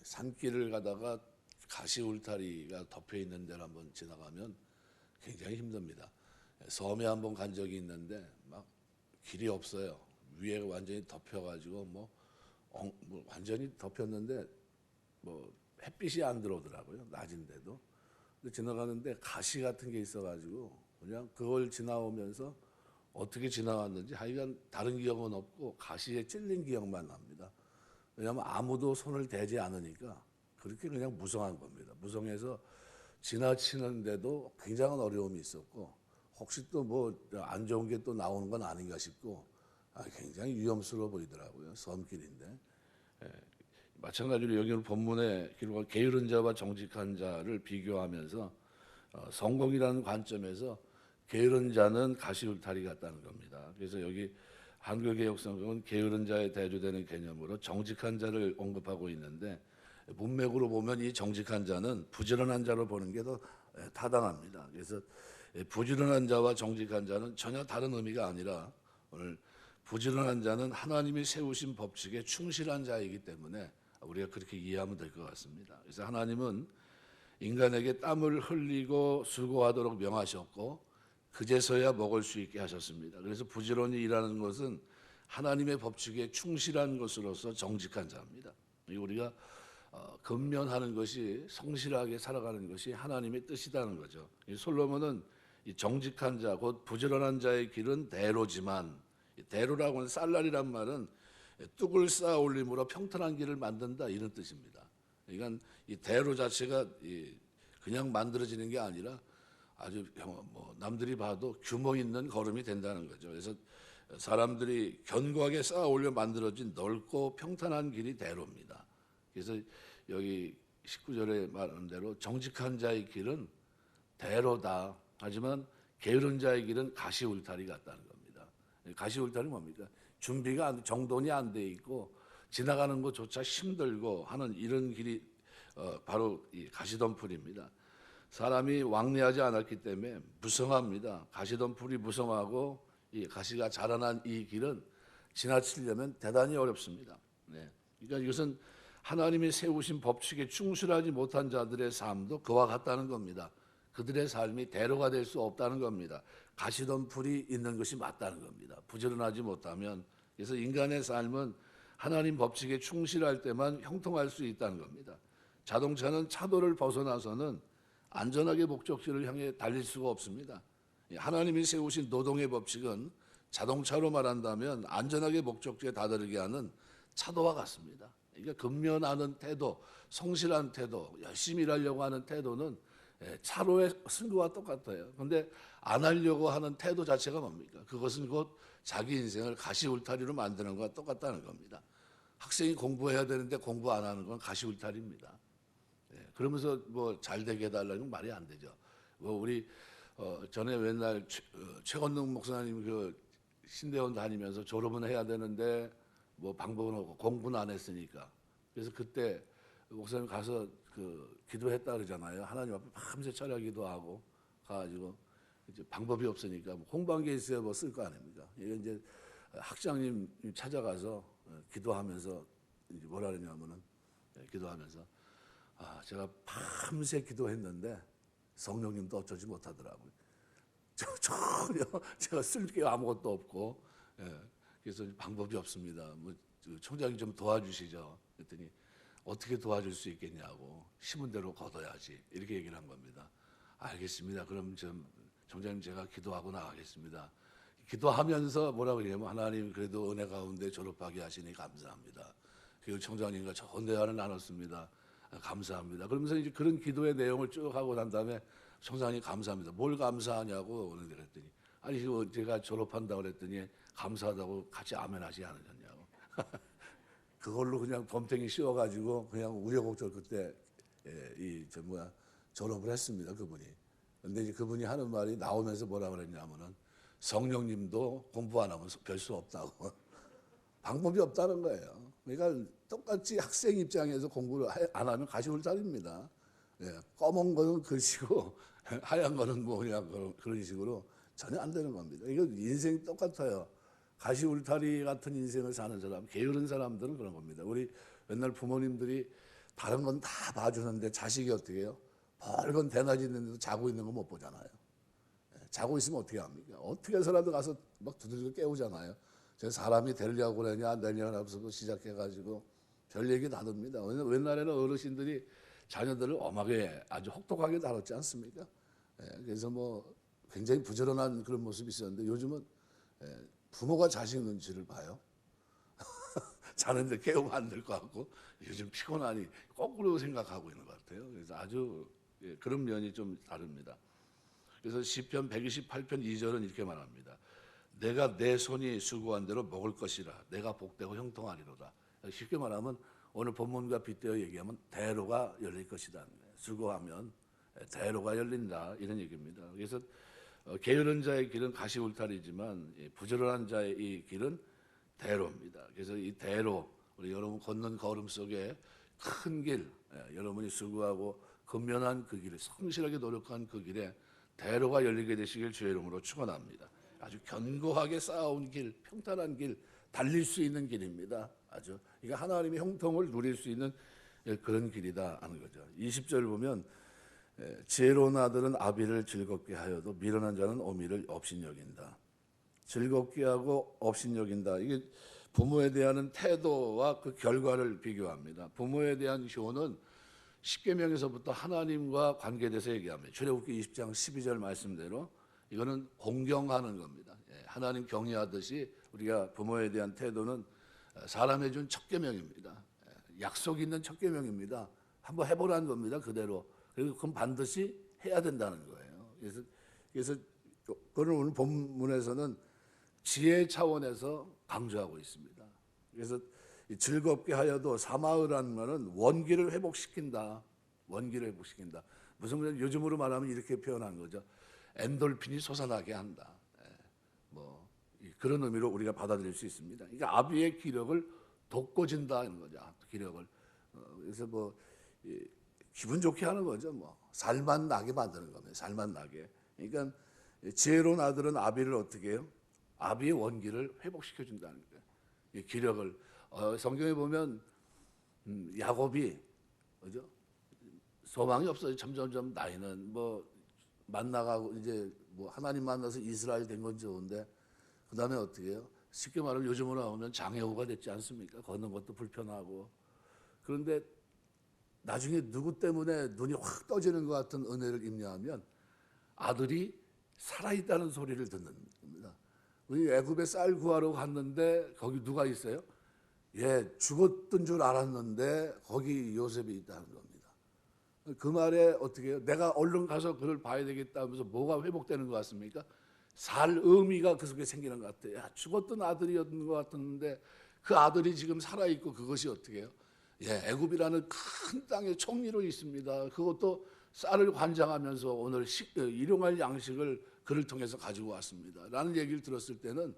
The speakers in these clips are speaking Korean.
산길을 가다가 가시 울타리가 덮여 있는 데를 한번 지나가면 굉장히 힘듭니다. 섬에 한번 간 적이 있는데 막 길이 없어요. 위에 완전히 덮여가지고 뭐 완전히 덮였는데 뭐 햇빛이 안 들어오더라고요. 낮인데도. 근데 지나가는데 가시 같은 게 있어가지고 그냥 그걸 지나오면서 어떻게 지나갔는지 하여간 다른 기억은 없고 가시에 찔린 기억만 납니다. 왜냐하면 아무도 손을 대지 않으니까 그렇게 그냥 무성한 겁니다. 무성해서 지나치는데도 굉장한 어려움이 있었고 혹시 또 뭐 안 좋은 게 또 나오는 건 아닌가 싶고 굉장히 위험스러워 보이더라고요. 섬길인데. 마찬가지로 여기 본문에 기록한 게으른 자와 정직한 자를 비교하면서 성공이라는 관점에서 게으른 자는 가시울타리 같다는 겁니다. 그래서 여기 한글개혁성경은 게으른 자에 대조되는 개념으로 정직한 자를 언급하고 있는데 문맥으로 보면 이 정직한 자는 부지런한 자로 보는 게 더 타당합니다. 그래서 부지런한 자와 정직한 자는 전혀 다른 의미가 아니라 오늘 부지런한 자는 하나님이 세우신 법칙에 충실한 자이기 때문에 우리가 그렇게 이해하면 될 것 같습니다. 그래서 하나님은 인간에게 땀을 흘리고 수고하도록 명하셨고 그제서야 먹을 수 있게 하셨습니다. 그래서 부지런히 일하는 것은 하나님의 법칙에 충실한 것으로서 정직한 자입니다. 우리가 근면하는 것이 성실하게 살아가는 것이 하나님의 뜻이라는 거죠. 솔로몬은 이 정직한 자, 곧 부지런한 자의 길은 대로지만 대로라고 하는 쌀날이란 말은 뚝을 쌓아 올림으로 평탄한 길을 만든다 이런 뜻입니다. 그러니까 이 대로 자체가 그냥 만들어지는 게 아니라 아주 뭐 남들이 봐도 규모 있는 걸음이 된다는 거죠. 그래서 사람들이 견고하게 쌓아 올려 만들어진 넓고 평탄한 길이 대로입니다. 그래서 여기 19절에 말하는 대로 정직한 자의 길은 대로다. 하지만 게으른 자의 길은 가시 울타리 같다는 겁니다. 가시 울타리 뭡니까? 준비가 정돈이 안 돼 있고 지나가는 것조차 힘들고 하는 이런 길이 바로 이 가시덤불입니다. 사람이 왕래하지 않았기 때문에 무성합니다. 가시덤불이 무성하고 이 가시가 자라난 이 길은 지나치려면 대단히 어렵습니다. 네. 그러니까 이것은 하나님이 세우신 법칙에 충실하지 못한 자들의 삶도 그와 같다는 겁니다. 그들의 삶이 대로가 될 수 없다는 겁니다. 가시덤불이 있는 것이 맞다는 겁니다. 부지런하지 못하면. 그래서 인간의 삶은 하나님 법칙에 충실할 때만 형통할 수 있다는 겁니다. 자동차는 차도를 벗어나서는 안전하게 목적지를 향해 달릴 수가 없습니다. 하나님이 세우신 노동의 법칙은 자동차로 말한다면 안전하게 목적지에 다다르게 하는 차도와 같습니다. 그러니까 근면하는 태도, 성실한 태도, 열심히 일하려고 하는 태도는 차로의 승부와 똑같아요. 그런데 안 하려고 하는 태도 자체가 뭡니까? 그것은 곧 자기 인생을 가시 울타리로 만드는 것과 똑같다는 겁니다. 학생이 공부해야 되는데 공부 안 하는 건 가시 울타리입니다. 그러면서 뭐 잘 되게 해달라는 건 말이 안 되죠. 뭐 우리 전에 맨날 최건능 목사님 그 신대원 다니면서 졸업은 해야 되는데 뭐 방법은 없고 공부는 안 했으니까. 그래서 그때 목사님 가서 그 기도했다 그러잖아요. 하나님 앞에 밤새 철야 기도하고 가가지고 이제 방법이 없으니까 뭐 홍방기에 있어야 뭐 쓸 거 아닙니까? 이게 이제 학장님 찾아가서 기도하면서 이제 뭐라 그러냐면은 기도하면서 제가 밤새 기도했는데 성령님도 어쩌지 못하더라고요. 전혀 제가 쓸 게 아무것도 없고 그래서 방법이 없습니다. 뭐 총장님 좀 도와주시죠. 그랬더니 어떻게 도와줄 수 있겠냐고 심은 대로 걷어야지 이렇게 얘기를 한 겁니다. 알겠습니다. 그럼 좀 총장님 제가 기도하고 나가겠습니다. 기도하면서 뭐라고 그러냐면 하나님 그래도 은혜 가운데 졸업하게 하시니 감사합니다. 그리고 총장님과 좋은 대화를 나눴습니다. 감사합니다. 그러면서 이제 그런 기도의 내용을 쭉 하고 난 다음에 총장님 감사합니다. 뭘 감사하냐고 오는데 그랬더니 아니 제가 졸업한다고 그랬더니 감사하다고 같이 아멘 하지 않으셨냐고. 그걸로 그냥 덤탱이 씌워가지고 그냥 우여곡절 그때 졸업을 했습니다. 그분이. 근데 이제 그분이 하는 말이 나오면서 뭐라 그랬냐면은 성령님도 공부 안 하면 별 수 없다고. 방법이 없다는 거예요. 그러니까 똑같이 학생 입장에서 공부를 안 하면 가시울타리입니다. 검은 거는 글씨고 하얀 거는 뭐 그냥 그런 식으로 전혀 안 되는 겁니다. 이거 인생이 똑같아요. 가시울타리 같은 인생을 사는 사람, 게으른 사람들은 그런 겁니다. 우리 옛날 부모님들이 다른 건 다 봐주는데 자식이 어떻게 해요? 벌건 대낮이 있는데도 자고 있는 거 못 보잖아요. 자고 있으면 어떻게 합니까? 어떻게 해서라도 가서 막 두들겨 깨우잖아요. 저 사람이 되려고 그러냐 안 되려고 하면서 시작해가지고 별 얘기 다 듭니다. 옛날에는 어르신들이 자녀들을 엄하게 아주 혹독하게 다뤘지 않습니까? 그래서 뭐 굉장히 부지런한 그런 모습이 있었는데 요즘은 부모가 자식 눈치를 봐요. 자는데 깨우면 안 될 것 같고 요즘 피곤하니 거꾸로 생각하고 있는 것 같아요. 그래서 아주 그런 면이 좀 다릅니다. 그래서 시편 128편 2절은 이렇게 말합니다. 내가 내 손이 수고한 대로 먹을 것이라 내가 복되고 형통하리로다. 쉽게 말하면 오늘 본문과 빗대어 얘기하면 대로가 열릴 것이다. 수고하면 대로가 열린다 이런 얘기입니다. 그래서 게으른 자의 길은 가시울타리지만 부지런한 자의 이 길은 대로입니다. 그래서 이 대로 우리 여러분 걷는 걸음 속에 큰 길, 여러분이 수고하고 근면한 그 길에 성실하게 노력한 그 길에 대로가 열리게 되시길 주의 이름으로 축원합니다. 아주 견고하게 쌓아온 길, 평탄한 길, 달릴 수 있는 길입니다. 아주 이게 하나님의 형통을 누릴 수 있는 그런 길이다 하는 거죠. 20절 보면 지혜로운 아들은 아비를 즐겁게 하여도 미련한 자는 어미를 업신여긴다. 즐겁게 하고 업신여긴다. 이게 부모에 대한 태도와 그 결과를 비교합니다. 부모에 대한 효는 십계명에서부터 하나님과 관계돼서 얘기합니다. 출애굽기 20장 12절 말씀대로 이거는 공경하는 겁니다. 하나님 경외하듯이 우리가 부모에 대한 태도는 사람에 준 첫 계명입니다. 약속 있는 첫 계명입니다. 한번 해보라는 겁니다. 그대로. 그리고 그건 반드시 해야 된다는 거예요. 그래서 그걸 오늘 본문에서는 지혜 차원에서 강조하고 있습니다. 그래서 즐겁게 하여도 사마으라는 말은 원기를 회복시킨다. 원기를 회복시킨다. 무슨 말이냐? 요즘으로 말하면 이렇게 표현한 거죠. 엔돌핀이 솟아나게 한다. 뭐 그런 의미로 우리가 받아들일 수 있습니다. 그러니까 아비의 기력을 돋궈진다는 거죠. 기력을. 그래서 뭐 기분 좋게 하는 거죠. 뭐 살만 나게 만드는 겁니다. 살만 나게. 그러니까 지혜로운 아들은 아비를 어떻게 해요? 아비의 원기를 회복시켜 준다는 거예요. 이 기력을 성경에 보면 야곱이 그죠? 소망이 없어요. 점점점 나이는 뭐 만나가고 이제 뭐 하나님 만나서 이스라엘 된 건 좋은데 그 다음에 어떻게 해요? 쉽게 말하면 요즘으로 나오면 장애우가 됐지 않습니까? 걷는 것도 불편하고 그런데 나중에 누구 때문에 눈이 확 떠지는 것 같은 은혜를 입냐하면 아들이 살아있다는 소리를 듣는 겁니다. 우리 애굽에 쌀 구하러 갔는데 거기 누가 있어요? 죽었던 줄 알았는데 거기 요셉이 있다는 겁니다. 그 말에 어떻게 해요? 내가 얼른 가서 그를 봐야 되겠다 하면서 뭐가 회복되는 것 같습니까? 살 의미가 그 속에 생기는 것 같아요. 죽었던 아들이었던 것 같았는데 그 아들이 지금 살아있고 그것이 어떻게 해요? 애굽이라는 큰 땅에 총리로 있습니다. 그것도 쌀을 관장하면서 오늘 일용할 양식을 그를 통해서 가지고 왔습니다. 라는 얘기를 들었을 때는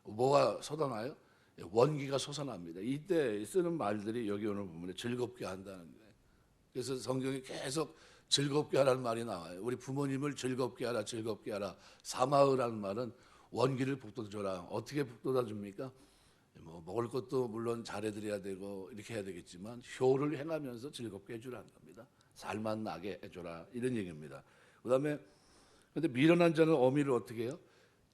뭐가 솟아나요? 원기가 솟아납니다. 이때 쓰는 말들이 여기 오늘 부분에 즐겁게 한다는 거예요. 그래서 성경에 계속 즐겁게 하라는 말이 나와요. 우리 부모님을 즐겁게 하라, 즐겁게 하라. 사마으라는 말은 원기를 북돋워줘라. 어떻게 북돋아 줍니까? 뭐 먹을 것도 물론 잘해드려야 되고 이렇게 해야 되겠지만 효를 행하면서 즐겁게 해주라는 겁니다. 살만 나게 해줘라 이런 얘기입니다. 그다음에 근데 미련한 자는 어미를 어떻게 해요?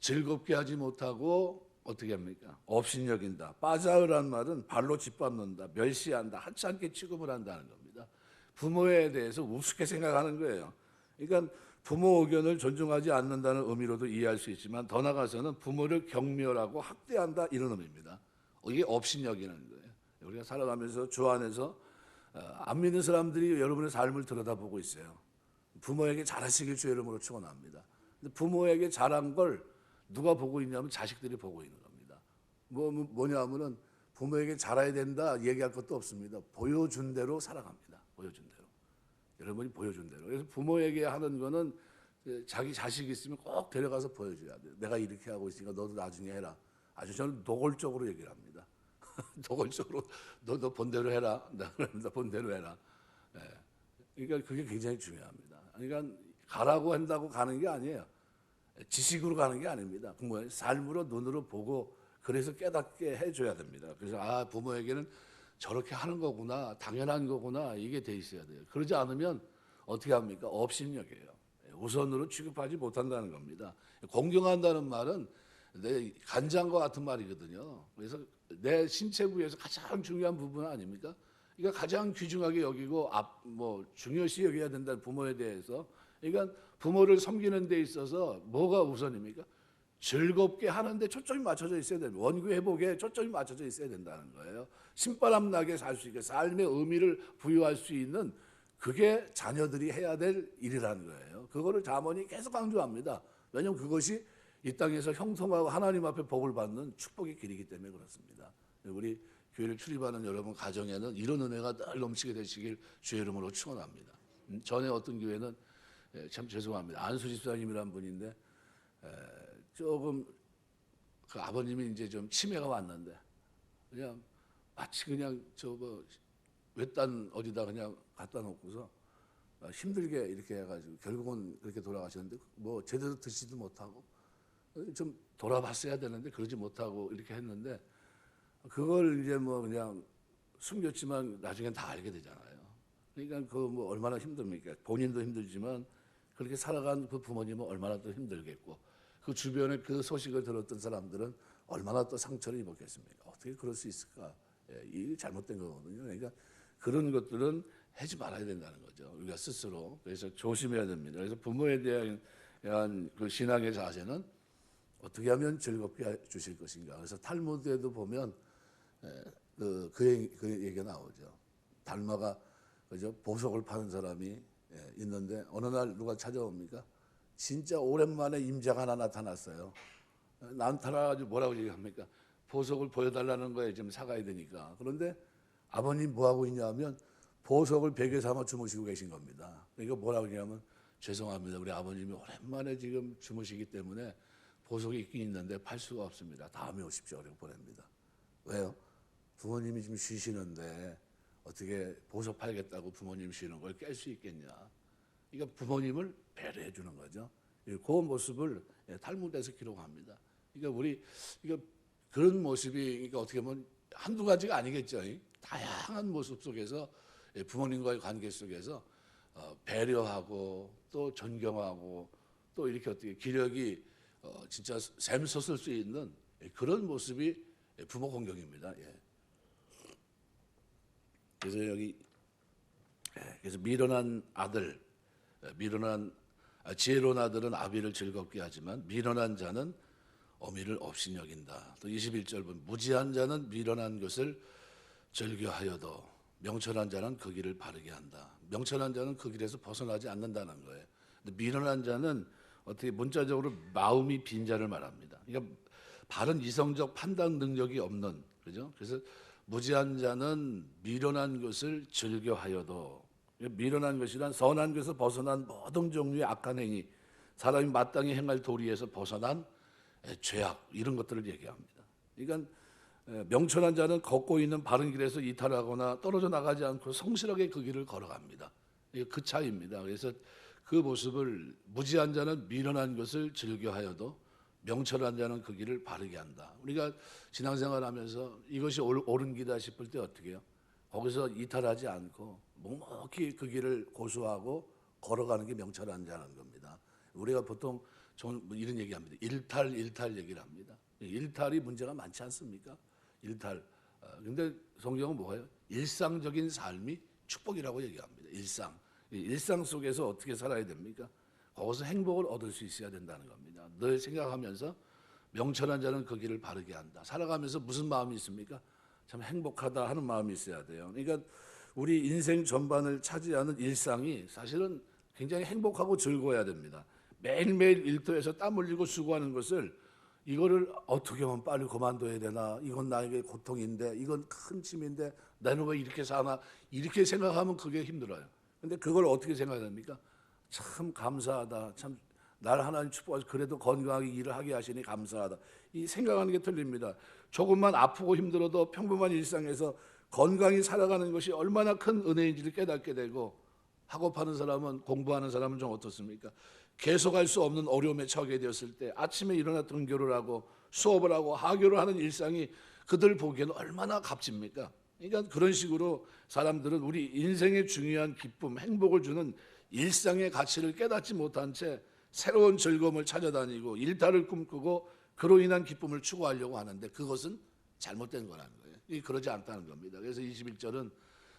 즐겁게 하지 못하고 어떻게 합니까? 업신여긴다. 빠자으란 말은 발로 짓밟는다, 멸시한다, 하찮게 취급을 한다는 겁니다. 부모에 대해서 우습게 생각하는 거예요. 그러니까 부모 의견을 존중하지 않는다는 의미로도 이해할 수 있지만 더 나아가서는 부모를 경멸하고 학대한다 이런 의미입니다. 이게 업신여기는 거예요. 우리가 살아가면서 주 안에서 안 믿는 사람들이 여러분의 삶을 들여다보고 있어요. 부모에게 잘하시길 주의 이름으로 축원합니다. 근데 부모에게 잘한 걸 누가 보고 있냐면 자식들이 보고 있는 겁니다. 뭐냐면은 부모에게 잘해야 된다 얘기할 것도 없습니다. 보여준 대로 살아갑니다. 보여준 대로. 여러분이 보여준 대로. 그래서 부모에게 하는 거는 자기 자식이 있으면 꼭 데려가서 보여줘야 돼요. 내가 이렇게 하고 있으니까 너도 나중에 해라. 아주 저는 노골적으로 얘기를 합니다. 노골적으로 너 본대로 해라. 너 본대로 해라. 그러니까 그게 굉장히 중요합니다. 그러니까 가라고 한다고 가는 게 아니에요. 지식으로 가는 게 아닙니다. 부모의 삶으로 눈으로 보고 그래서 깨닫게 해줘야 됩니다. 그래서 부모에게는 저렇게 하는 거구나, 당연한 거구나, 이게 돼 있어야 돼요. 그러지 않으면 어떻게 합니까? 업신여겨요. 우선으로 취급하지 못한다는 겁니다. 공경한다는 말은 내 간장과 같은 말이거든요. 그래서 내 신체 부위에서 가장 중요한 부분 아닙니까? 그러니까 가장 귀중하게 여기고 중요시 여겨야 된다는 부모에 대해서. 그러니까 부모를 섬기는 데 있어서 뭐가 우선입니까? 즐겁게 하는데 초점이 맞춰져 있어야 됩니다. 원구 회복에 초점이 맞춰져 있어야 된다는 거예요. 신바람 나게 살 수 있게 삶의 의미를 부여할 수 있는 그게 자녀들이 해야 될 일이라는 거예요. 그거를 자문이 계속 강조합니다. 왜냐하면 그것이 이 땅에서 형통하고 하나님 앞에 복을 받는 축복의 길이기 때문에 그렇습니다. 우리 교회를 출입하는 여러분 가정에는 이런 은혜가 늘 넘치게 되시길 주의 이름으로 축원합니다. 전에 어떤 교회는 참 죄송합니다. 안수 집사님이란 분인데 조금 그 아버님이 이제 좀 치매가 왔는데 그냥 마치 그냥 외딴 어디다 그냥 갖다 놓고서 힘들게 이렇게 해가지고 결국은 그렇게 돌아가셨는데 뭐 제대로 듣지도 못하고 좀 돌아봤어야 되는데 그러지 못하고 이렇게 했는데 그걸 이제 뭐 그냥 숨겼지만 나중엔 다 알게 되잖아요. 그러니까 그 뭐 얼마나 힘듭니까? 본인도 힘들지만 그렇게 살아간 그 부모님은 얼마나 또 힘들겠고 그 주변에 그 소식을 들었던 사람들은 얼마나 또 상처를 입었겠습니까? 어떻게 그럴 수 있을까? 이게 잘못된 거거든요. 그러니까 그런 것들은 하지 말아야 된다는 거죠. 우리가 스스로. 그래서 조심해야 됩니다. 그래서 부모에 대한 그 신앙의 자세는 어떻게 하면 즐겁게 해 주실 것인가. 그래서 탈무드에도 보면 그 얘기가 나오죠. 달마가 그죠? 보석을 파는 사람이 있는데 어느 날 누가 찾아옵니까? 진짜 오랜만에 임자가 하나 나타났어요. 나타나가지고 뭐라고 얘기합니까? 보석을 보여달라는 거에 지금 사가야 되니까. 그런데 아버님 뭐 하고 있냐면 보석을 베개 삼아 주무시고 계신 겁니다. 그러니까 뭐라고 얘기하면 죄송합니다. 우리 아버님이 오랜만에 지금 주무시기 때문에 보석이 있긴 있는데 팔 수가 없습니다. 다음에 오십시오. 이렇게 보냅니다. 왜요? 부모님이 지금 쉬시는데 어떻게 보석 팔겠다고 부모님 쉬는 걸 깰 수 있겠냐. 그러니까 부모님을 배려해 주는 거죠. 그 모습을 탈무드에서 기록합니다. 그러니까 그런 모습이 그러니까 어떻게 보면 한두 가지가 아니겠죠. 다양한 모습 속에서 부모님과의 관계 속에서 배려하고 또 존경하고 또 이렇게 어떻게 기력이 진짜 샘솟을 수 있는 그런 모습이 부모 공경입니다. 그래서 그래서 지혜로운 아들은 아비를 즐겁게 하지만 미련한 자는 어미를 업신여긴다. 또 21절 보면 무지한 자는 미련한 것을 즐겨하여도 명철한 자는 그 길을 바르게 한다. 명철한 자는 그 길에서 벗어나지 않는다는 거예요. 근데 미련한 자는 어떻게 문자적으로 마음이 빈 자를 말합니다. 그러니까 바른 이성적 판단 능력이 없는, 그죠? 그래서 무지한 자는 미련한 것을 즐겨하여도, 미련한 것이란 선한 것에서 벗어난 모든 종류의 악한 행위, 사람이 마땅히 행할 도리에서 벗어난 죄악, 이런 것들을 얘기합니다. 그러니까 명철한 자는 걷고 있는 바른 길에서 이탈하거나 떨어져 나가지 않고 성실하게 그 길을 걸어갑니다. 그 차이입니다. 그래서 그 모습을 무지한 자는 미련한 것을 즐겨하여도 명철한 자는 그 길을 바르게 한다. 우리가 신앙생활하면서 이것이 옳은 길이다 싶을 때 어떻게 해요? 거기서 이탈하지 않고 묵묵히 그 길을 고수하고 걸어가는 게 명철한 자라는 겁니다. 우리가 보통 이런 얘기합니다. 일탈 얘기를 합니다. 일탈이 문제가 많지 않습니까? 일탈. 근데 성경은 뭐예요? 일상적인 삶이 축복이라고 얘기합니다. 일상 속에서 어떻게 살아야 됩니까? 거기서 행복을 얻을 수 있어야 된다는 겁니다. 늘 생각하면서 명철한 자는 그 길을 바르게 한다. 살아가면서 무슨 마음이 있습니까? 참 행복하다 하는 마음이 있어야 돼요. 그러니까 우리 인생 전반을 차지하는 일상이 사실은 굉장히 행복하고 즐거워야 됩니다. 매일매일 일터에서 땀 흘리고 수고하는 것을 이거를 어떻게 하면 빨리 그만둬야 되나? 이건 나에게 고통인데, 이건 큰 짐인데, 나는 왜 이렇게 사나? 이렇게 생각하면 그게 힘들어요. 근데 그걸 어떻게 생각해야 됩니까? 참 감사하다. 참 날 하나님 축복해서 그래도 건강하게 일을 하게 하시니 감사하다. 이 생각하는 게 틀립니다. 조금만 아프고 힘들어도 평범한 일상에서 건강히 살아가는 것이 얼마나 큰 은혜인지를 깨닫게 되고, 학업하는 사람은, 공부하는 사람은 좀 어떻습니까? 계속할 수 없는 어려움에 처하게 되었을 때 아침에 일어나 등교를 하고 수업을 하고 하교를 하는 일상이 그들 보기에는 얼마나 값집니까? 그러니까 그런 식으로 사람들은 우리 인생의 중요한 기쁨, 행복을 주는 일상의 가치를 깨닫지 못한 채 새로운 즐거움을 찾아다니고 일탈을 꿈꾸고 그로 인한 기쁨을 추구하려고 하는데 그것은 잘못된 거라는 거예요. 그러지 않다는 겁니다. 그래서 21절은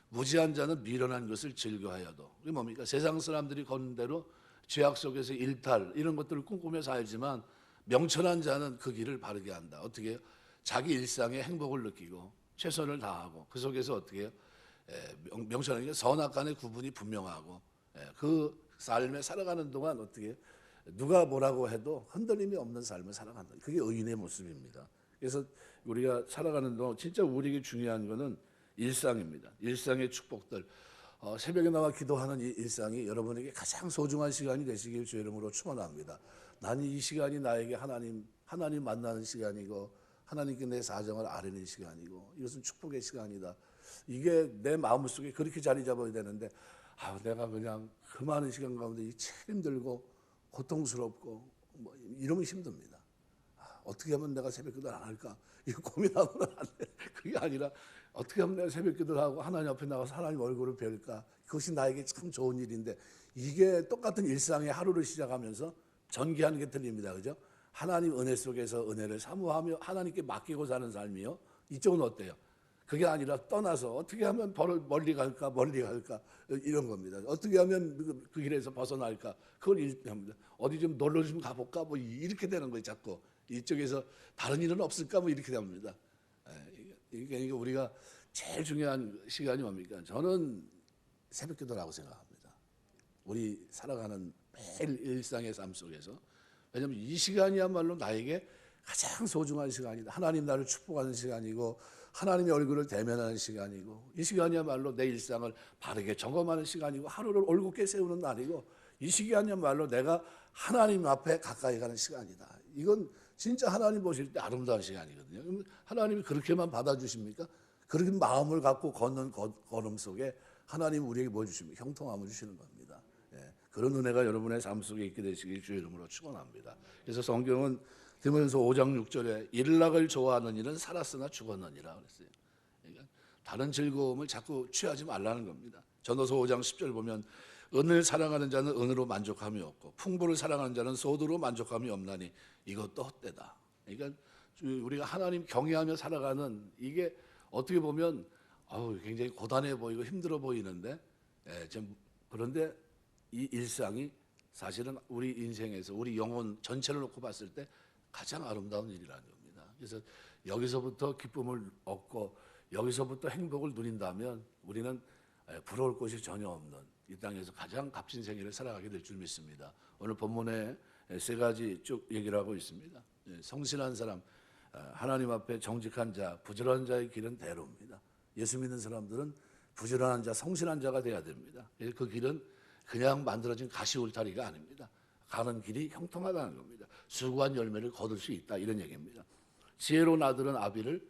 무지한 자는 미련한 것을 즐겨하여도, 이게 뭡니까? 세상 사람들이 걷는 대로 죄악 속에서 일탈 이런 것들을 꿈꾸며 살지만 명철한 자는 그 길을 바르게 한다. 어떻게 해요? 자기 일상의 행복을 느끼고 최선을 다하고 그 속에서 어떻게 해요? 명철한 게 선악간의 구분이 분명하고 그 삶에 살아가는 동안 어떻게 해요? 누가 뭐라고 해도 흔들림이 없는 삶을 살아간다. 그게 의인의 모습입니다. 그래서 우리가 살아가는 동안 진짜 우리에게 중요한 거는 일상입니다. 일상의 축복들. 새벽에 나와 기도하는 이 일상이 여러분에게 가장 소중한 시간이 되시길 주의 이름으로 축원합니다. 나는 이 시간이 나에게 하나님 만나는 시간이고 하나님께 내 사정을 아뢰는 시간이고 이것은 축복의 시간이다. 이게 내 마음속에 그렇게 자리 잡아야 되는데 내가 그냥 그 많은 시간 가운데 참 힘들고 고통스럽고 뭐 이러면 힘듭니다. 어떻게 하면 내가 새벽 기도를 안 할까? 이거 고민하고는 안 돼. 그게 아니라 어떻게 하면 내가 새벽 기도를 하고 하나님 앞에 나가서 하나님 얼굴을 뵐까? 그것이 나에게 참 좋은 일인데 이게 똑같은 일상의 하루를 시작하면서 전개하는 게 틀립니다. 그죠? 하나님 은혜 속에서 은혜를 사모하며 하나님께 맡기고 사는 삶이요. 이쪽은 어때요? 그게 아니라 떠나서 어떻게 하면 멀리 갈까 이런 겁니다. 어떻게 하면 그 길에서 벗어날까 그걸 일합니다. 어디 좀 놀러 좀 가볼까 뭐 이렇게 되는 거예요. 자꾸 이쪽에서 다른 일은 없을까 뭐 이렇게 됩니다. 이게 우리가 제일 중요한 시간이 뭡니까? 저는 새벽기도라고 생각합니다. 우리 살아가는 매일 일상의 삶 속에서 왜냐하면 이 시간이야말로 나에게 가장 소중한 시간이다. 하나님 나를 축복하는 시간이고 하나님의 얼굴을 대면하는 시간이고 이 시간이야말로 내 일상을 바르게 점검하는 시간이고 하루를 올곧게 세우는 날이고 이 시간이야말로 내가 하나님 앞에 가까이 가는 시간이다. 이건 진짜 하나님 보실 때 아름다운 시간이거든요. 하나님이 그렇게만 받아주십니까? 그렇게 마음을 갖고 걷는 걸음 속에 하나님 우리에게 뭐 주십니까? 형통함을 주시는 겁니다. 그런 은혜가 여러분의 삶 속에 있게 되시길 주의 이름으로 축원합니다. 그래서 성경은 디모데전서 5장 6절에 일락을 좋아하는 일은 살았으나 죽었느니라 그랬어요. 그러니까 다른 즐거움을 자꾸 취하지 말라는 겁니다. 전도서 5장 10절 보면 은을 사랑하는 자는 은으로 만족함이 없고 풍부를 사랑하는 자는 소득으로 만족함이 없나니 이것도 헛되다. 그러니까 우리가 하나님 경외하며 살아가는 이게 어떻게 보면 굉장히 고단해 보이고 힘들어 보이는데 그런데 이 일상이 사실은 우리 인생에서 우리 영혼 전체를 놓고 봤을 때 가장 아름다운 일이라는 겁니다. 그래서 여기서부터 기쁨을 얻고 여기서부터 행복을 누린다면 우리는 부러울 것이 전혀 없는 이 땅에서 가장 값진 생애를 살아가게 될 줄 믿습니다. 오늘 본문에 세 가지 쭉 얘기를 하고 있습니다. 성실한 사람, 하나님 앞에 정직한 자, 부지런한 자의 길은 대로입니다. 예수 믿는 사람들은 부지런한 자, 성실한 자가 돼야 됩니다. 그 길은 그냥 만들어진 가시울타리가 아닙니다. 가는 길이 형통하다는 겁니다. 수고한 열매를 거둘 수 있다 이런 얘기입니다. 지혜로운 아들은 아비를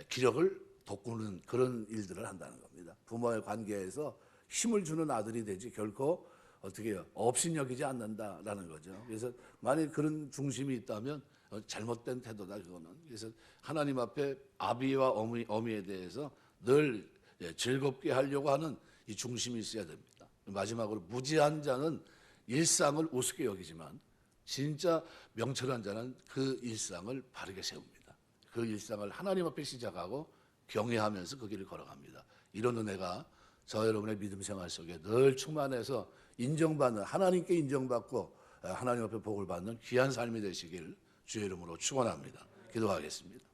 기력을 돋구는 그런 일들을 한다는 겁니다. 부모의 관계에서 힘을 주는 아들이 되지 결코 어떻게 해요? 업신여기지 않는다라는 거죠. 그래서 만약 그런 중심이 있다면 잘못된 태도다 그거는. 그래서 하나님 앞에 아비와 어미에 대해서 늘 즐겁게 하려고 하는 이 중심이 있어야 됩니다. 마지막으로 무지한 자는 일상을 우습게 여기지만 진짜 명철한 자는 그 일상을 바르게 세웁니다. 그 일상을 하나님 앞에 시작하고 경외하면서 그 길을 걸어갑니다. 이런 은혜가 저 여러분의 믿음 생활 속에 늘 충만해서 인정받는 하나님께 인정받고 하나님 앞에 복을 받는 귀한 삶이 되시길 주의 이름으로 축원합니다. 기도하겠습니다.